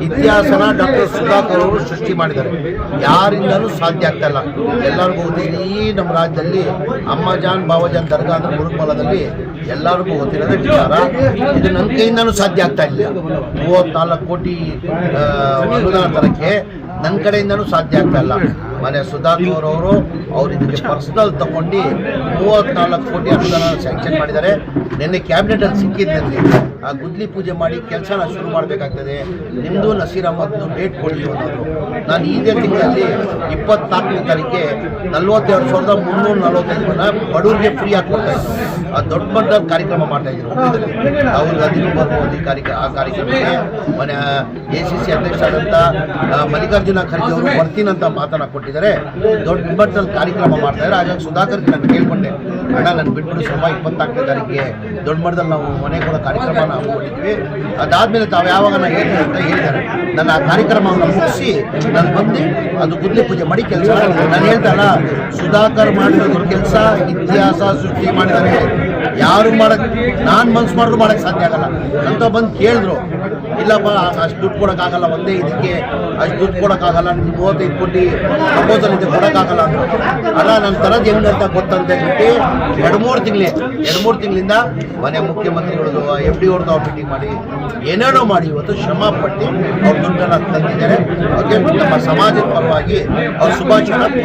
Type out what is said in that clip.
ಇತಿಹಾಸನ doctor Sudhakar ಅವರು ಸೃಷ್ಟಿ ಮಾಡಿದ್ದಾರೆ. ಯಾರಿಂದಲೂ ಸಾಧ್ಯ ಆಗ್ತಾ ಇಲ್ಲ. ಎಲ್ಲರಿಗೂ ಗೊತ್ತಿದೆ, ಈ ನಮ್ಮ ರಾಜ್ಯದಲ್ಲಿ ಅಮ್ಮಜಾನ್ ಬಾವಜಾನ್ ದರ್ಗಾ ಅಂದ್ರೆ ಮುರುಗಮಲದಲ್ಲಿ ಎಲ್ಲರಿಗೂ ಗೊತ್ತಿರೋದೇ ವಿಚಾರ. ಇದು ನನ್ನ ಕೈಯಿಂದನೂ ಸಾಧ್ಯ ಆಗ್ತಾ ಇಲ್ಲ. 34 ಕೋಟಿ ಅನುದಾನ ತರಕ್ಕೆ ನನ್ನ ಕಡೆಯಿಂದನೂ ಸಾಧ್ಯ ಆಗ್ತಾ ಇಲ್ಲ. ಮನೆ ಸುಧಾಕರ್ ಅವರು ಇದಕ್ಕೆ ಪರ್ಸನಲ್ ತಗೊಂಡು 34 ಕೋಟಿ ಅನುದಾನ ಸ್ಯಾಂಕ್ಷನ್ ಮಾಡಿದ್ದಾರೆ. ನಿನ್ನೆ ಕ್ಯಾಬಿನೆಟಲ್ಲಿ ಸಿಕ್ಕಿದ್ದಲ್ಲಿ ಆ ಗುದ್ಲಿ ಪೂಜೆ ಮಾಡಿ ಕೆಲಸನ ಶುರು ಮಾಡಬೇಕಾಗ್ತದೆ. ನಿಮ್ಮದು ನಸೀರ್ ಅಹಮದ್ನು ಡೇಟ್ ಕೊಡಿ ಅನ್ನೋದು. ನಾನು ಇದೇ ತಿಂಗಳಲ್ಲಿ 24ನೇ ತಾರೀಕಿಗೆ 42,345 ಬಡವರಿಗೆ ಫ್ರೀ ಕೊಡ್ತಾ ಇದ್ರು. ಆ ದೊಡ್ಡ ಮಟ್ಟದ ಕಾರ್ಯಕ್ರಮ ಮಾಡ್ತಾ ಇದ್ರು. ರಾಹುಲ್ ಗಾಂಧಿನೂ ಬರ್ಬೋದು ಆ ಕಾರ್ಯಕ್ರಮಕ್ಕೆ. ಮನೆ ACC ಅಧ್ಯಕ್ಷರಾದಂಥ ಮಲ್ಲಿಕಾರ್ಜುನ ಖರ್ಗೆ ಅವರು ಬರ್ತೀನಂತ ಮಾತನ್ನ ಕೊಟ್ಟಿದ್ದಾರೆ. ದೊಡ್ಡ ಮಟ್ಟದಲ್ಲಿ ಕಾರ್ಯಕ್ರಮ ಮಾಡ್ತಾ ಇದ್ದಾರೆ. ಹಾಗಾಗಿ ಸುಧಾಕರ್ ನಾನು ಕೇಳ್ಕೊಂಡೆ, ಅಣ್ಣ ನಾನು ಬಿಟ್ಬಿಡು ಸ್ವಲ್ಪ 24ನೇ ತಾರೀಕಿಗೆ ದೊಡ್ಡ ಮಟ್ಟದಲ್ಲಿ ನಾವು ಮನೆ ಕೂಡ ಕಾರ್ಯಕ್ರಮ ಹಮ್ಮಿಕೊಂಡಿದ್ವಿ. ಅದಾದ್ಮೇಲೆ ತಾವು ಯಾವಾಗ ನಾನು ಹೇಳ್ತೀನಿ ಅಂತ ಹೇಳಿದ್ದಾರೆ. ನಾನು ಆ ಕಾರ್ಯಕ್ರಮವನ್ನು ಮುಗಿಸಿ ನಾನು ಬಂದು ಅದು ಗುದ್ಲಿ ಪೂಜೆ ಮಾಡಿ ಕೆಲಸ ನಾನು ಹೇಳ್ತಾರಲ್ಲ, ಸುಧಾಕರ್ ಮಾಡಿರೋದು ಕೆಲಸ ಇತಿಹಾಸ ಸೃಷ್ಟಿ ಮಾಡಿದ್ದಾರೆ. ಯಾರು ನಾನು ಮನ್ಸು ಮಾಡಿದ್ರು ಮಾಡೋಕ್ಕೆ ಸಾಧ್ಯ ಆಗಲ್ಲ ಅಂತ ಬಂದು ಕೇಳಿದ್ರು. ಇಲ್ಲಪ್ಪ ಅಷ್ಟು ದುಡ್ಡು ಕೊಡೋಕ್ಕಾಗಲ್ಲ, ಒಂದೇ ಇದಕ್ಕೆ ಅಷ್ಟು ದುಡ್ಡು ಕೊಡೋಕ್ಕಾಗಲ್ಲ, 35 ಕೋಟಿ ಪ್ರಪೋಸಲ್ ಇದೆ ಕೊಡೋಕ್ಕಾಗಲ್ಲ ಅಂದರು. ಅಲ್ಲ ನನ್ನ ಥರದ್ದು ಹೆಂಗಂತ ಗೊತ್ತಂತ ಹೇಳ್ಬಿಟ್ಟು 2-3 ತಿಂಗಳಿಂದ ಮನೆ ಮುಖ್ಯಮಂತ್ರಿಗಳದ್ದು FD ಅವ್ರದ್ದು ಅವ್ರು ಮೀಟಿಂಗ್ ಮಾಡಿ ಏನೇನೋ ಮಾಡಿ ಇವತ್ತು ಶ್ರಮ ಪಟ್ಟು ಅವ್ರ ದುಡ್ಡನ್ನು ತಂದಿದ್ದಾರೆ. ಅವ್ರಿಗೆ ನಮ್ಮ ಸಮಾಜದ ಪರವಾಗಿ ಅವ್ರ ಶುಭಾಶಯ ಹೊರಗೆ